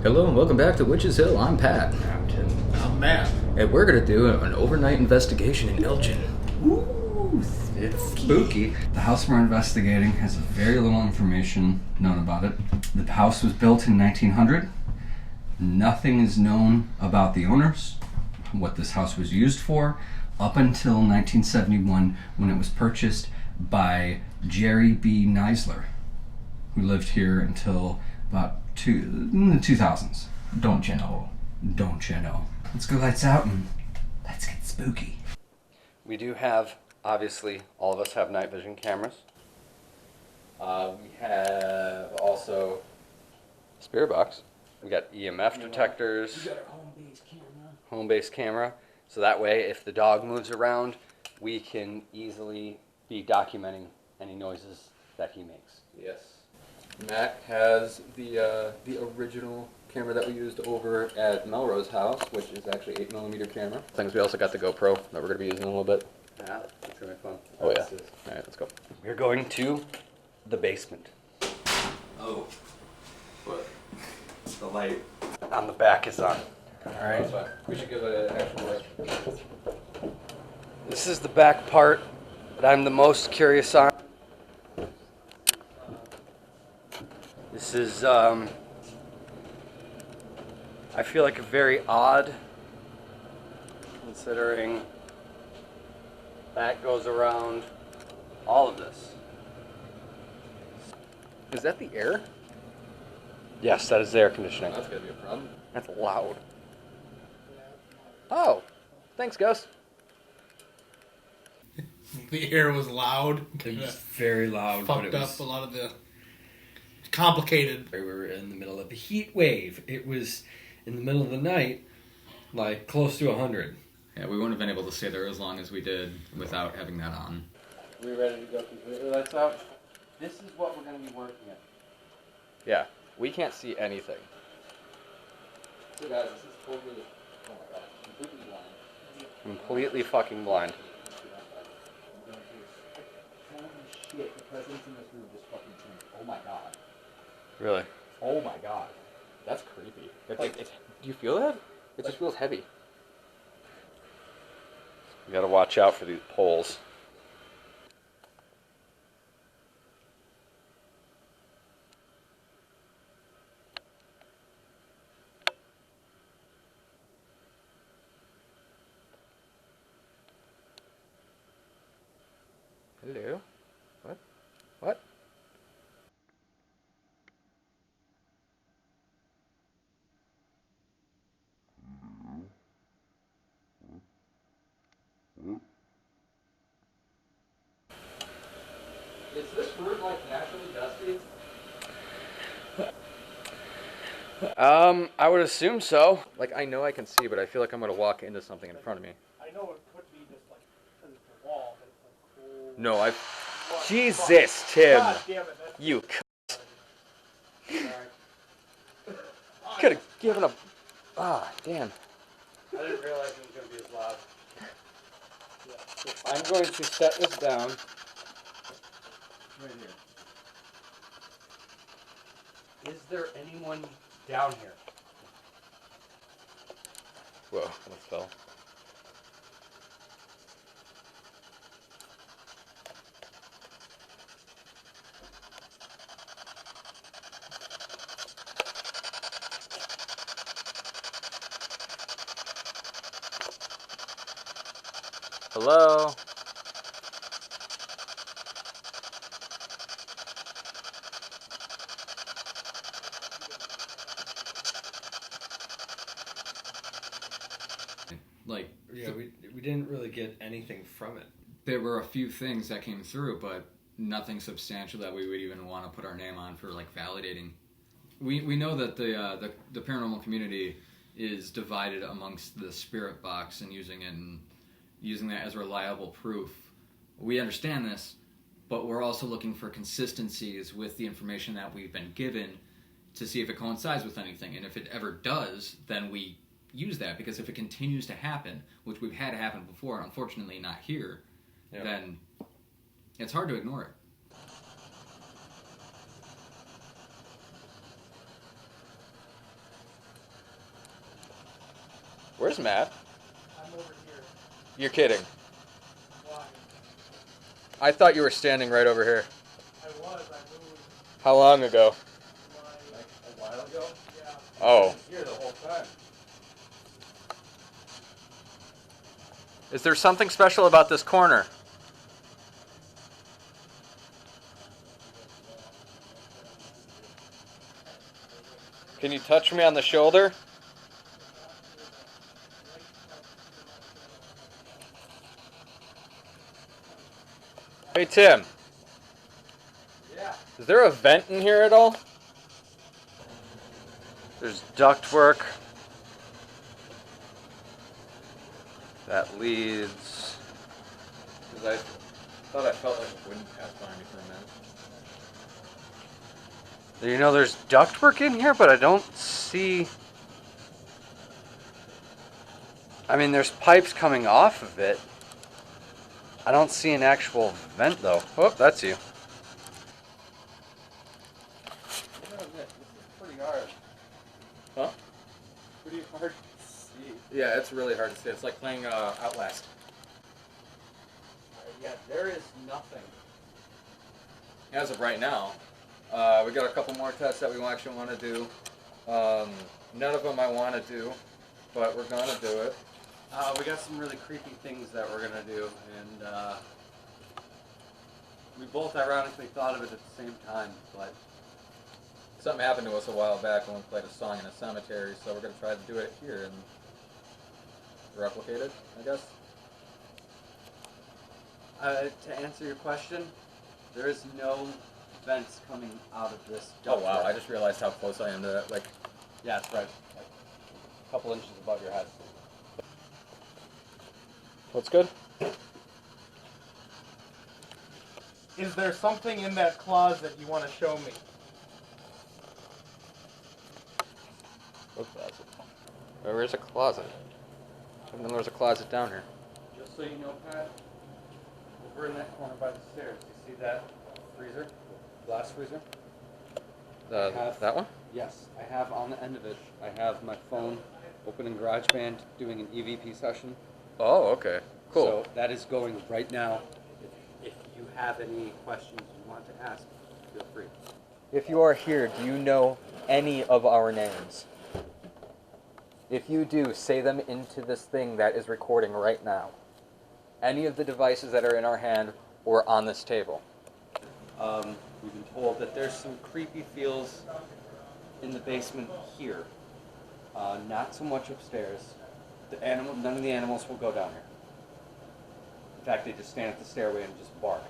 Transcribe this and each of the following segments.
Hello and welcome back to Witches Hill. I'm Pat. I'm Tim. I'm Matt. And we're going to do an overnight investigation in Elgin. Ooh, It's spooky. The house we're investigating has very little information known about it. The house was built in 1900. Nothing is known about the owners, what this house was used for, up until 1971 when it was purchased by Jerry B. Neisler, who lived here until about in the 2000s. Don't you know? Don't you know? Let's go lights out and let's get spooky. We do have, obviously, all of us have night vision cameras. We have also spirit box. We got EMF detectors. We got our home-based camera. Home-based camera. So that way, if the dog moves around, we can easily be documenting any noises that he makes. Yes. Matt has the original camera that we used over at Melrose house, which is actually 8mm camera. Things we also got the GoPro that we're going to be using in a little bit. Yeah, it's going to be fun. Oh yeah. All right, let's go. We're going to the basement. Oh. What? The light. On the back is on. All right. We should give it an actual light. This is the back part that I'm the most curious on. This is, I feel like very odd, considering that goes around all of this. Is that the air? Yes, that is the air conditioning. That's going to be a problem. That's loud. Oh, thanks, Gus. The air was loud. It was very loud, but Fucked it was up a lot of the complicated. We were in the middle of a heat wave. It was in the middle of the night, like close to 100. Yeah, we wouldn't have been able to stay there as long as we did without having that on. Are we ready to go completely lights out? This is what we're going to be working at. Yeah, we can't see anything. So guys, this is totally, oh my god, completely blind. Completely fucking blind. Holy shit, the presence in this room just fucking changed. Oh my god. Really? Oh my god. That's creepy. Do you feel that? It just feels heavy. You gotta watch out for these poles. Hello? What? What? Is this room like naturally dusty? I would assume so. Like, I know I can see, but I feel like I'm gonna walk into something in front of me. I know it could be just like because it's the wall, but it's like cold. No, Jesus, Tim! God damn it! You could have given a... Ah, damn. I didn't realize it was gonna be as loud. I'm going to set this down. Right here. Is there anyone down here? Whoa, that fell. Hello? Like, Yeah, we didn't really get anything from it. there were a few things that came through, but nothing substantial that we would even want to put our name on for like validating. We know that the paranormal community is divided amongst the spirit box and using that as reliable proof. We understand this, but we're also looking for consistencies with the information that we've been given to see if it coincides with anything. And if it ever does, then we use that, because if it continues to happen, which we've had happen before, unfortunately not here, then it's hard to ignore it. Where's Matt? I'm over here. You're kidding. Why? I thought you were standing right over here. I was. I moved. How long ago? Like, A while ago? yeah. Oh. Here the whole time. Is there something special about this corner? Can you touch me on the shoulder? Hey Tim, Yeah. is there a vent in here at all? There's ductwork. That leads. Because I thought I felt like it wouldn't pass by me for a minute. You know, there's ductwork in here, but I don't see. I mean, there's pipes coming off of it. I don't see an actual vent though. Oh, that's you. This is pretty hard. Huh? Pretty hard to see. Yeah, it's really hard to see. It's like playing Outlast. Yeah, there is nothing. As of right now, we got a couple more tests that we actually want to do. None of them I want to do, but we're gonna do it. We got some really creepy things that we're gonna do, and we both ironically thought of it at the same time, but Something happened to us a while back when we played a song in a cemetery, so we're gonna try to do it here and replicate it, I guess. to answer your question, there is no vents coming out of this Oh ductwork. wow, I just realized how close I am to that. Like, Yeah, it's right. Like, a couple inches above your head. What's good? Is there something in that closet you want to show me? What closet? Where's a closet? And then there's a closet down here. just so you know, Pat, over in that corner by the stairs, you see that freezer? Glass freezer? That one? Yes, I have on the end of it, I have my phone open in GarageBand doing an EVP session. Oh, okay. Cool. So that is going right now. If you have any questions you want to ask, feel free. If you are here, do you know any of our names? If you do, say them into this thing that is recording right now. Any of the devices that are in our hand or on this table. We've been told that there's some creepy feels in the basement here. Not so much upstairs. None of the animals will go down here. In fact, they just stand at the stairway and just bark.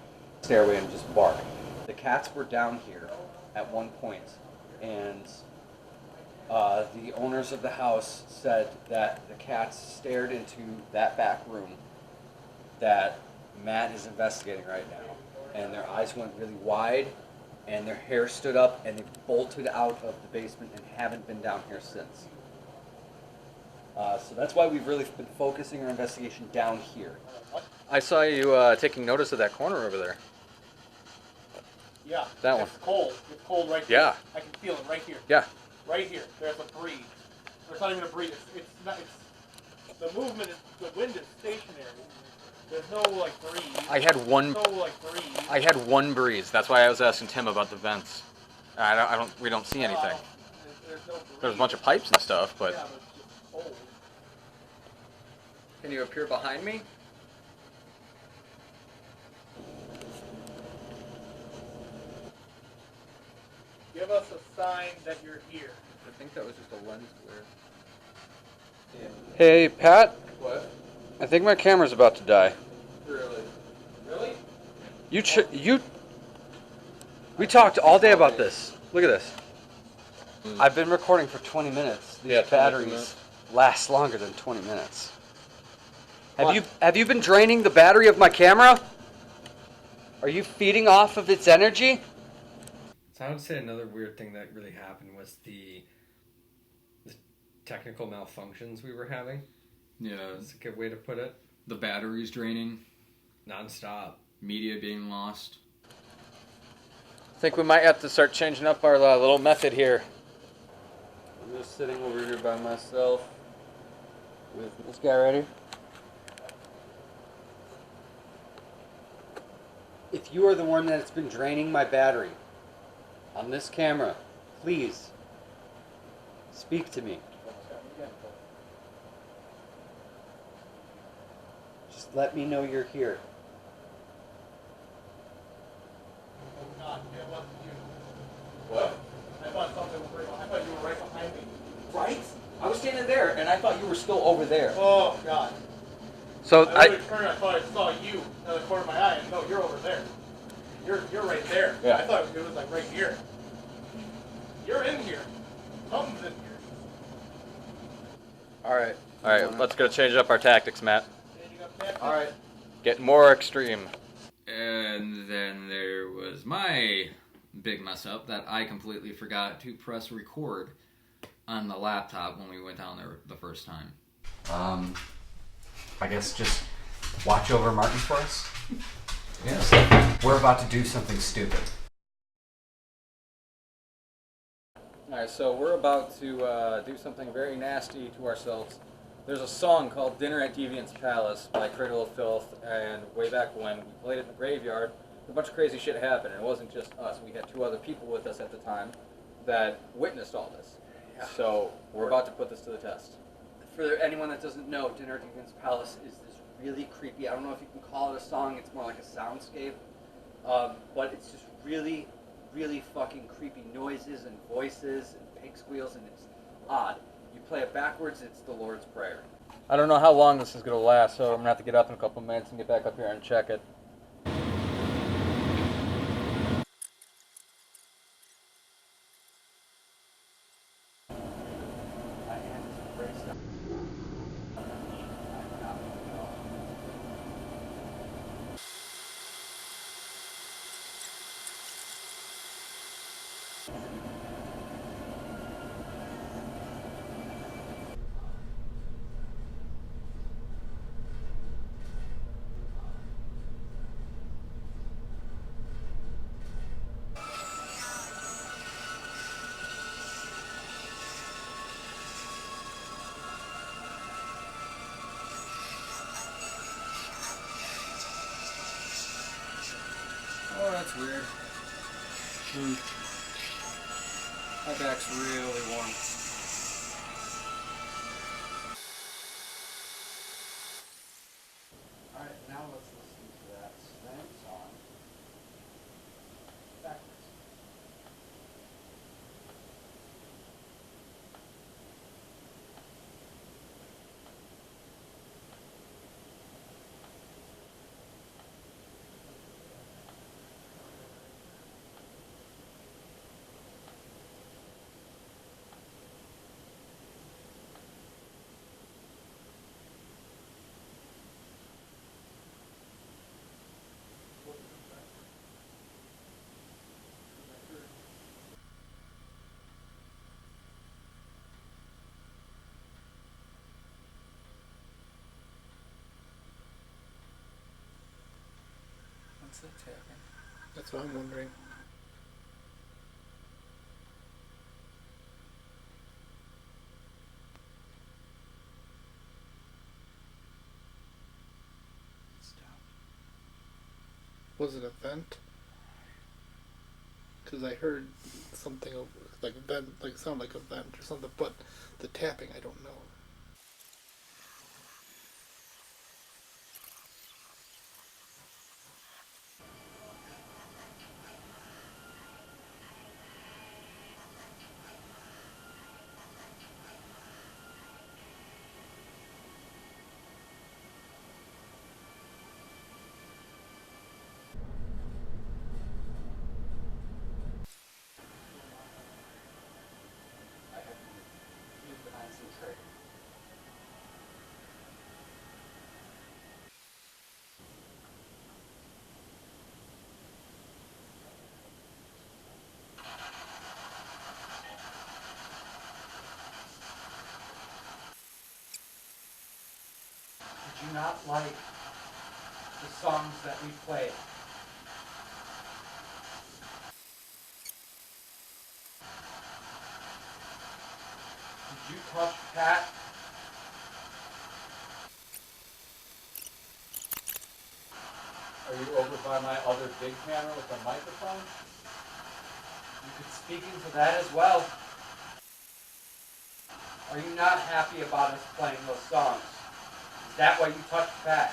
The cats were down here at one point, and the owners of the house said that the cats stared into that back room that Matt is investigating right now, and their eyes went really wide, and their hair stood up, and they bolted out of the basement and haven't been down here since. So that's why we've really been focusing our investigation down here. I saw you taking notice of that corner over there. Yeah. That one. It's cold. It's cold right here. Yeah. I can feel it right here. Yeah. Right here. There's a breeze. There's not even a breeze. It's not. It's the movement. The wind is stationary. There's no like breeze. I had one. There's no like breeze. I had one breeze. That's why I was asking Tim about the vents. We don't see anything. There's no breeze. There's a bunch of pipes and stuff, but. Yeah, but it's just cold. Can you appear behind me? Give us a sign that you're here. I think that was just a lens flare. Yeah. Hey, Pat, What? I think my camera's about to die. Really? Really? We talked all day about this. Look at this. I've been recording for 20 minutes. These Yeah, 22 batteries minutes. last longer than 20 minutes. What? Have you been draining the battery of my camera? Are you feeding off of its energy? So I would say another weird thing that really happened was the technical malfunctions we were having. Yeah, That's a good way to put it. the batteries draining, Non-stop. media being lost. I think we might have to start changing up our little method here. I'm just sitting over here by myself. With this guy right here. If you are the one that's been draining my battery on this camera, please speak to me. Just let me know you're here. Oh God, it wasn't you. What? I thought something was I thought you were right behind me. Right? I was standing there, and I thought you were still over there. Oh God. So I literally turned. I thought I saw you in the corner of my eye, and no, you're over there. You're right there. Yeah. I thought it was like right here. You're in here. Something's in here. All right, let's go change up our tactics, Matt. All right. Get more extreme. And then there was my big mess up that I completely forgot to press record on the laptop when we went down there the first time. I guess just watch over Martin for us. Yes. We're about to do something stupid. Alright, so we're about to do something very nasty to ourselves. There's a song called Dinner at Deviant's Palace by Cradle of Filth, and way back when we played it in the graveyard, a bunch of crazy shit happened, and it wasn't just us. We had 2 other people with us at the time that witnessed all this. Yeah. So we're about to put this to the test. For anyone that doesn't know, Dinner at Deviant's Palace is this really creepy, I don't know if you can call it a song, it's more like a soundscape, but it's just really, really fucking creepy noises and voices and pig squeals, and it's odd. You play it backwards, it's the Lord's Prayer. I don't know how long this is going to last, so I'm going to have to get up in a couple minutes and get back up here and check it. Oh, that's weird. My back's really warm. Alright, now let's listen to that same song backwards. What's that tapping? That's what I'm wondering. Was it a vent? Because I heard something like vent, like sound like a vent or something, but the tapping I don't know. Did you not like the songs that we played? Did you touch Pat? you over by my other big camera with the microphone? You could speak into that as well. Are you not happy about us playing those songs? Is that why you touched Pat?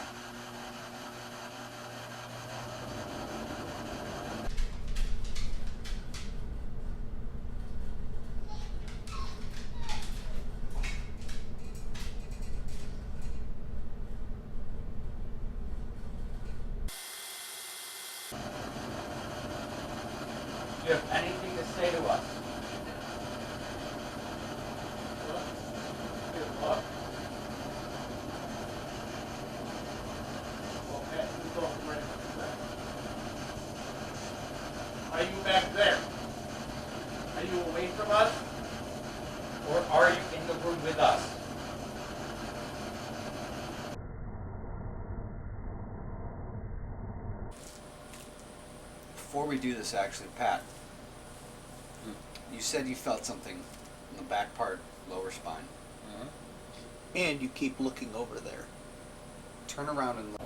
Do you have anything to say to us? What? Okay, we're going right back. Are you back there? Are you away from us? Or are you in the room with us? Before we do this, actually, Pat, you said you felt something in the back part, lower spine. And you keep looking over there. Turn around and look.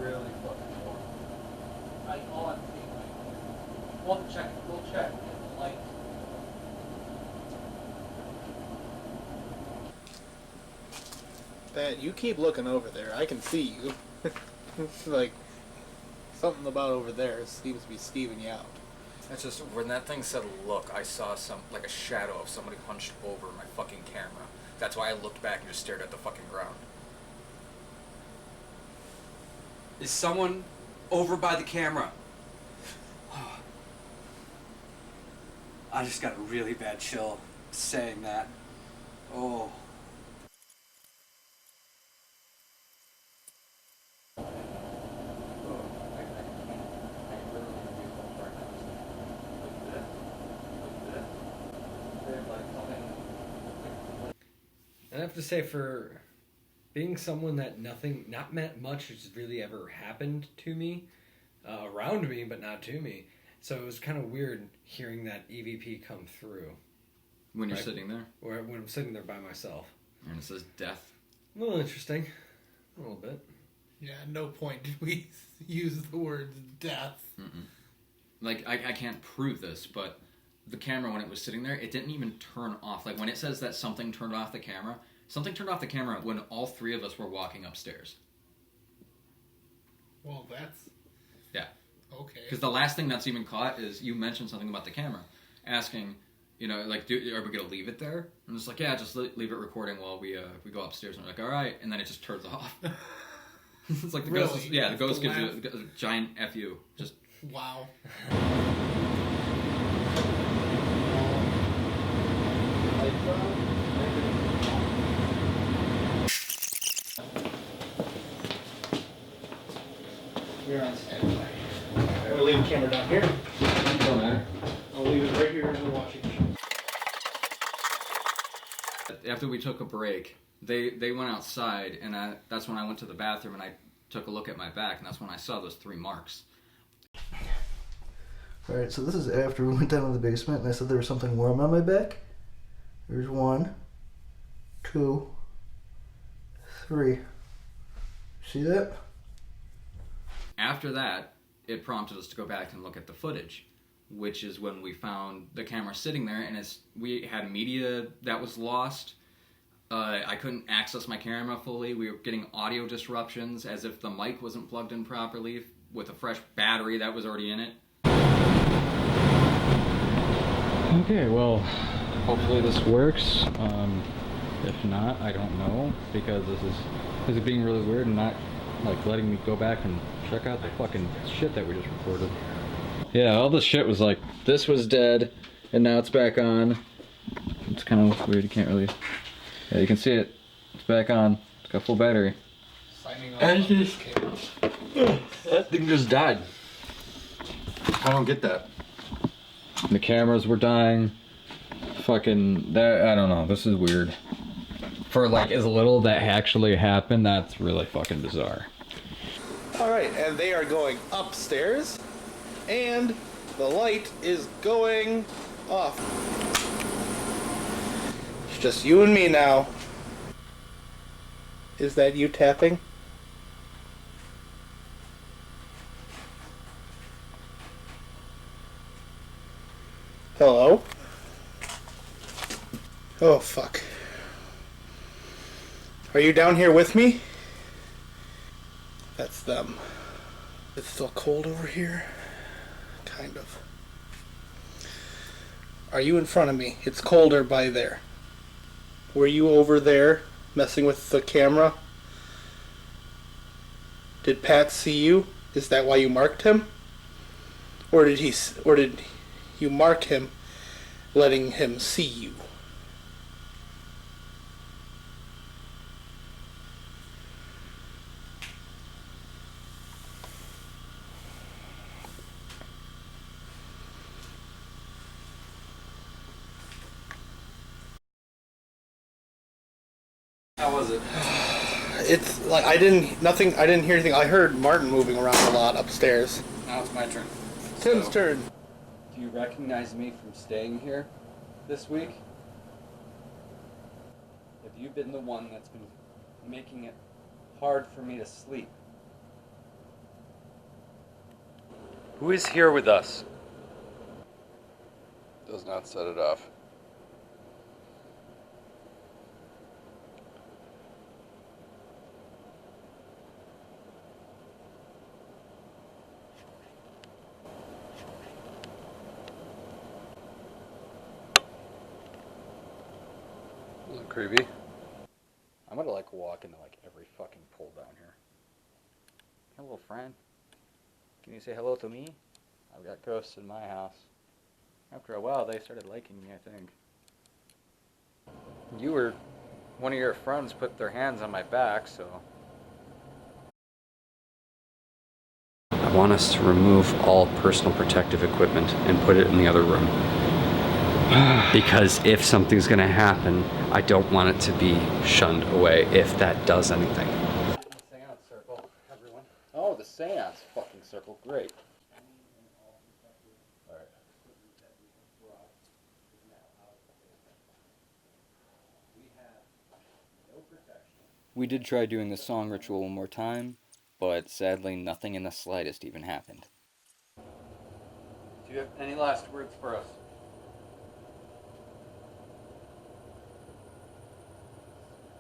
Really fucking warm. All I'm seeing right now. We'll check. Like, Pat, you keep looking over there. I can see you. Like, something about over there seems to be Steving you out. That's just when that thing said look, I saw like a shadow of somebody hunched over my fucking camera. That's why I looked back and just stared at the fucking ground. Is someone over by the camera? I just got a really bad chill saying that. Oh. I have to say, for being someone that not much has really ever happened to me, around me, but not to me. So it was kind of weird hearing that EVP come through. When you're Right. sitting there, Or when I'm sitting there by myself. and it says death. A little interesting. A little bit. Yeah, at no point did we use the words death. Like, I can't prove this, but the camera, when it was sitting there, it didn't even turn off. Like, when it says that something turned off the camera, something turned off the camera when all three of us were walking upstairs. Well, that's... Yeah. Okay. Because the last thing that's even caught is you mentioned something about the camera, asking, like, are we going to leave it there? I'm just like, yeah, just leave it recording while we go upstairs. And I'm like, all right. And then it just turns off. It's like the Really? ghost the ghost gives Laugh. you a giant FU. Just... Wow. You're on standby. I'm gonna leave the camera down here. Don't matter. I'll leave it right here in the washing machine. After we took a break, they went outside, and that's when I went to the bathroom and I took a look at my back, and that's when I saw those 3 marks. Alright, so this is after we went down to the basement and I said there was something warm on my back. There's 1, 2, 3. See that? After that, it prompted us to go back and look at the footage, which is when we found the camera sitting there, and we had media that was lost. I couldn't access my camera fully. We were getting audio disruptions as if the mic wasn't plugged in properly with a fresh battery that was already in it. Okay, well, hopefully this works. If not, I don't know, because this is being really weird and not like letting me go back and check out the fucking shit that we just recorded. Yeah, all the shit was like, this was dead, and now it's back on. It's kind of weird, you can't really... Yeah, you can see it. It's back on. It's got full battery. And That thing just died. I don't get that. The cameras were dying. fucking that. I don't know. This is weird. For like as little that actually happened, that's really fucking bizarre. All right, and they are going upstairs, and the light is going off. It's just you and me now. Is that you tapping? Hello? Oh, fuck. Are you down here with me? That's them. It's still cold over here? Kind of. Are you in front of me? It's colder by there. Were you over there messing with the camera? Did Pat see you? Is that why you marked him? Or did you mark him letting him see you? How was it? It's like I didn't hear anything. I heard Martin moving around a lot upstairs. Now it's my turn. Tim's turn. Do you recognize me from staying here this week? Have you been the one that's been making it hard for me to sleep? Who is here with us? Does not set it off. Isn't it creepy? I'm gonna like walk into like every fucking pull down here. Hello, friend. Can you say hello to me? I've got ghosts in my house. After a while, they started liking me, I think. You or one of your friends put their hands on my back, so... I want us to remove all personal protective equipment and put it in the other room. Because if something's gonna happen, I don't want it to be shunned away if that does anything. Seance circle, everyone. Oh, the seance fucking circle, great. We did try doing the song ritual one more time, but sadly nothing in the slightest even happened. Do you have any last words for us?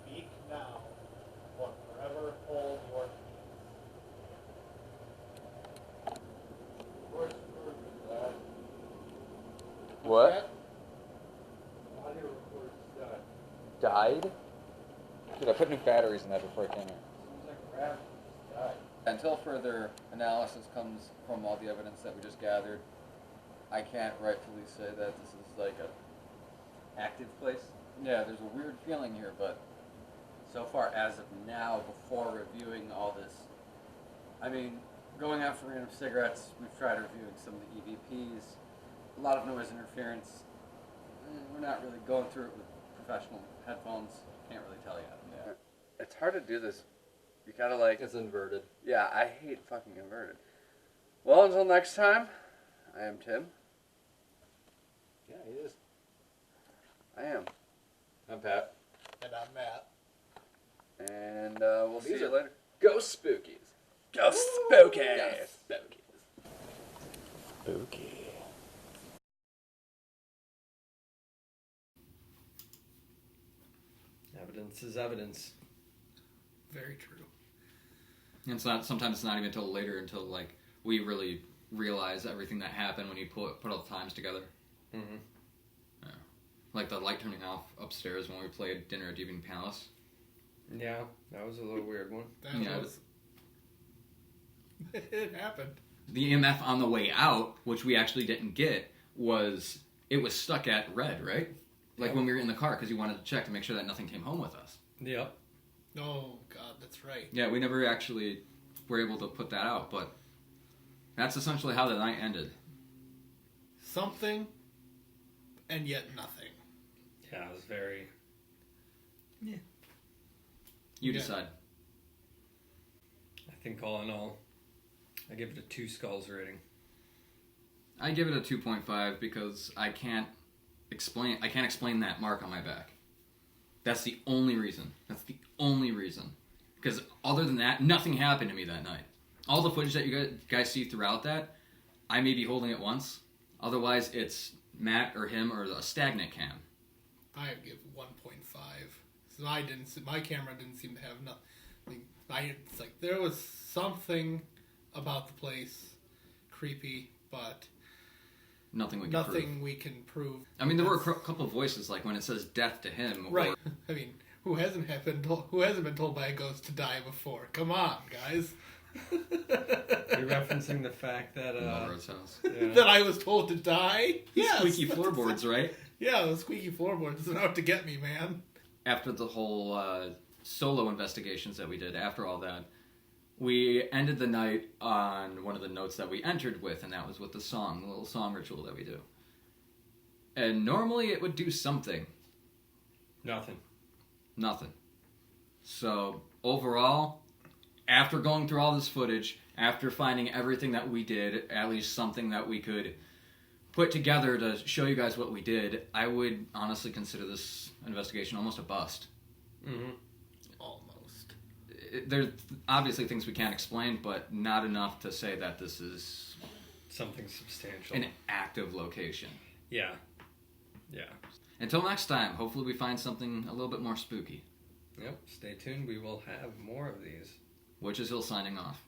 Speak now, or forever hold your peace. What? Died? Dude, I put new batteries in that before I came here. Until further analysis comes from all the evidence that we just gathered, I can't rightfully say that this is like a active place. Yeah, there's a weird feeling here, but so far as of now, before reviewing all this, I mean, going out for random cigarettes, we've tried reviewing some of the EVPs, a lot of noise interference. We're not really going through it with professional headphones. Can't really tell yet. Yeah. It's hard to do this. You gotta like... It's inverted. Yeah, I hate fucking inverted. Well, until next time, I am Tim. Yeah, he is. I am. I'm Pat. And I'm Matt. And we'll see you later. Ghost spookies. Ghost spooky! Spooky. Evidence is evidence. Very true. And it's not. Sometimes it's not even until later until like we really realize everything that happened when you put all the times together. Mm-hmm. Yeah. Like the light turning off upstairs when we played Dinner at Deviant Palace. Yeah, that was a little weird one. That was... It happened. The EMF on the way out, which we actually didn't get, was stuck at red, right? Like when we were in the car because you wanted to check to make sure that nothing came home with us. Yep. Oh, God, that's right. Yeah, we never actually were able to put that out, but that's essentially how the night ended. Something, and yet nothing. Yeah, it was very. You Yeah. decide. I think all in all, I give it a 2 skulls rating. I give it a 2.5 because I can't explain that mark on my back. That's the only reason. Because other than that, nothing happened to me that night. All the footage that you guys see throughout that, I may be holding it once. Otherwise, it's Matt or him or a stagnant cam. I give 1.5. So my camera didn't seem to have nothing. It's like there was something about the place creepy, but Nothing we can prove. prove. I mean, there were a couple of voices, like when it says death to him. Right. I mean, who hasn't been told by a ghost to die before? Come on, guys. You're referencing the fact that Melrose House. yeah. That I was told to die? Yes. Squeaky floorboards, right? Yeah, the squeaky floorboards are out to get me, man. After the whole solo investigations that we did, after all that, we ended the night on one of the notes that we entered with, and that was with the little song ritual that we do. And normally it would do something. Nothing. So, overall, after going through all this footage, after finding everything that we did, at least something that we could put together to show you guys what we did, I would honestly consider this investigation almost a bust. Mm-hmm. Almost. There's obviously things we can't explain, but not enough to say that this is Something substantial. an active location. Yeah. Until next time, hopefully we find something a little bit more spooky. Yep. Stay tuned. We will have more of these. Witches Hill signing off.